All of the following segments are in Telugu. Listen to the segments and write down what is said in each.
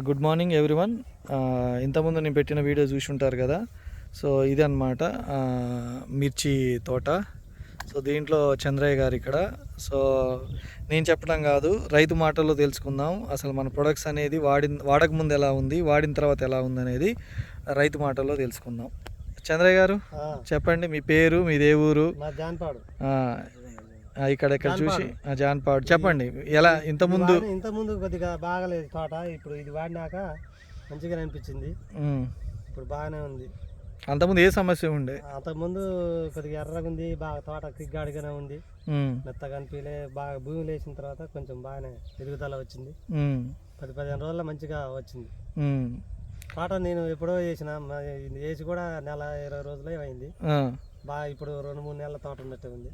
Good morning everyone. ఇంతకుముందు నేను పెట్టిన వీడియో చూసి ఉంటారు కదా. సో ఇది అనమాట మిర్చి తోట. సో దీంట్లో చంద్రయ్య గారు ఇక్కడ. సో నేను చెప్పడం కాదు, రైతు మాటల్లో తెలుసుకుందాం. అసలు మన ప్రొడక్ట్స్ అనేది వాడక ముందు ఎలా ఉంది, వాడిన తర్వాత ఎలా ఉంది అనేది రైతు మాటల్లో తెలుసుకుందాం. చంద్రయ్య గారు చెప్పండి, మీ పేరు, మీ దేవురు, ఇక్కడ చూసి జాన్పాడు చెప్పండి. ఎలా ఇంతకుముందు కొద్దిగా బాగలేదు తోట, ఇప్పుడు ఇది వాడినాక మంచిగా అనిపించింది, ఇప్పుడు బాగానే ఉంది. అంతకుముందు ఏ సమస్య ఉండే? అంతకుముందు కొద్దిగా ఎర్రగా ఉంది, బాగా తోట కిగ్గాడిగానే ఉంది, మెత్తగా అనిపించలే. బాగా భూమి లేచిన తర్వాత కొంచెం బాగానే ఎదుగుదల వచ్చింది. 10-15 రోజుల్లో మంచిగా వచ్చింది తోట. నేను ఎప్పుడో వేసి కూడా నెల 20 రోజులే అయింది. బాగా ఇప్పుడు 2-3 నెలల తోట ఉన్నట్టు ఉంది,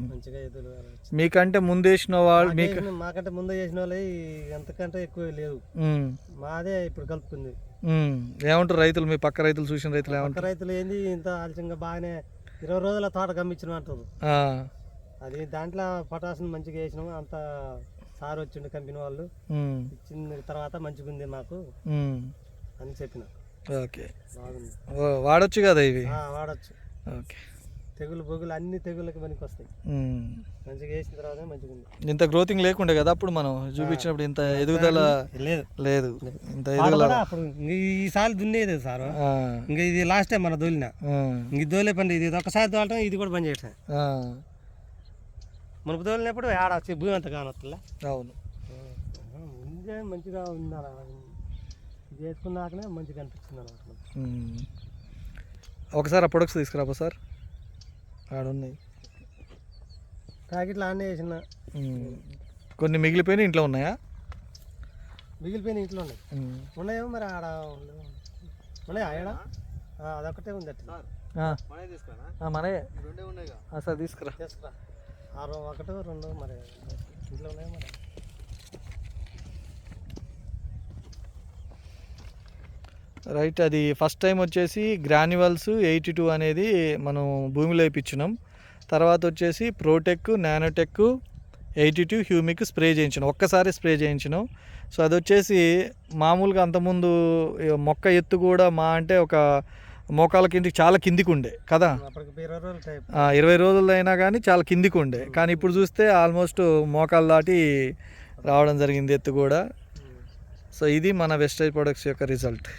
మంచిగా ఎదురు. మీకంటే ముందు వేసిన వాళ్ళు, మాకంటే ముందు చేసిన వాళ్ళు ఎంతకంటే ఎక్కువ లేదు, మాదే ఇప్పుడు కలుపుకుంది. ఏమంటారు రైతులు, మీ పక్క రైతులు చూసిన రైతులు ఏమంటారు? రైతులు ఏంది ఇంత ఆలస్యంగా బాగానే 20 రోజుల తోట గమ్మించిన అంటారు. అది దాంట్లో పొటాషియం మంచిగా వేసినాము, అంత సార్ వచ్చిండు కంపెనీ వాళ్ళు, ఇచ్చిన తర్వాత మంచిగా ఉంది మాకు అని చెప్పిన. ఓకే, వాడొచ్చు కదా ఇవి? వాడచ్చు. ఓకే, తెగులు బొగులు అన్ని తెగుళ్ళకి పనికి వస్తాయి, మంచిగా వేసిన తర్వాత మంచిగా ఉంది. ఇంత గ్రోతింగ్ లేకుండే కదా అప్పుడు మనం చూపించినప్పుడు, ఇంత ఎదుగుదల లేదు. ఇంత ఎదుగుదల అప్పుడు ఈసారి దున్నేది సార్, ఇంకా ఇది లాస్ట్ టైం మన దోలిన, ఇంక దోలే పని ఇది ఒకసారి దోలటం, ఇది కూడా పని చేయటం. మనకు దోలినప్పుడు ఆడ భూమి అంతా కానొస్తుందా? అవును, ముందే మంచిగా ఉంది, ఇది వేసుకున్నాకనే మంచిగా అనిపిస్తుంది అన్నమాట. ఒకసారి ఆ ప్రొడక్ట్స్ తీసుకురాబో సార్, ఆడున్నాయి ప్యాకెట్లు ఆడనే వేసిన. కొన్ని మిగిలిపోయినాయి, ఇంట్లో ఉన్నాయా? మిగిలిపోయిన ఇంట్లో ఉన్నాయి, ఉన్నాయేమో మరి ఆడ ఉన్నాయా? ఆడ అదొకటే ఉంది అట్లా. మనయే సార్, తీసుకురా. 1-2 మరి ఇంట్లో ఉన్నాయో మరి. రైట్, అది ఫస్ట్ టైం వచ్చేసి గ్రాన్యువల్స్ 82 అనేది మనం భూమిలో వేయించినాం. తర్వాత వచ్చేసి ప్రోటెక్, నానోటెక్, 82 హ్యూమిక్ స్ప్రే చేయించినాం, ఒక్కసారి స్ప్రే చేయించినాం. సో అది వచ్చేసి మామూలుగా అంతకుముందు మొక్క ఎత్తు కూడా అంటే ఒక మోకాల కిందికి చాలా కిందికి ఉండే కదా, 20 రోజులు అయినా కానీ చాలా కిందికి ఉండే. కానీ ఇప్పుడు చూస్తే ఆల్మోస్ట్ మోకాలు దాటి రావడం జరిగింది ఎత్తు కూడా. సో ఇది మన వెస్టేజ్ ప్రొడక్ట్స్ యొక్క రిజల్ట్.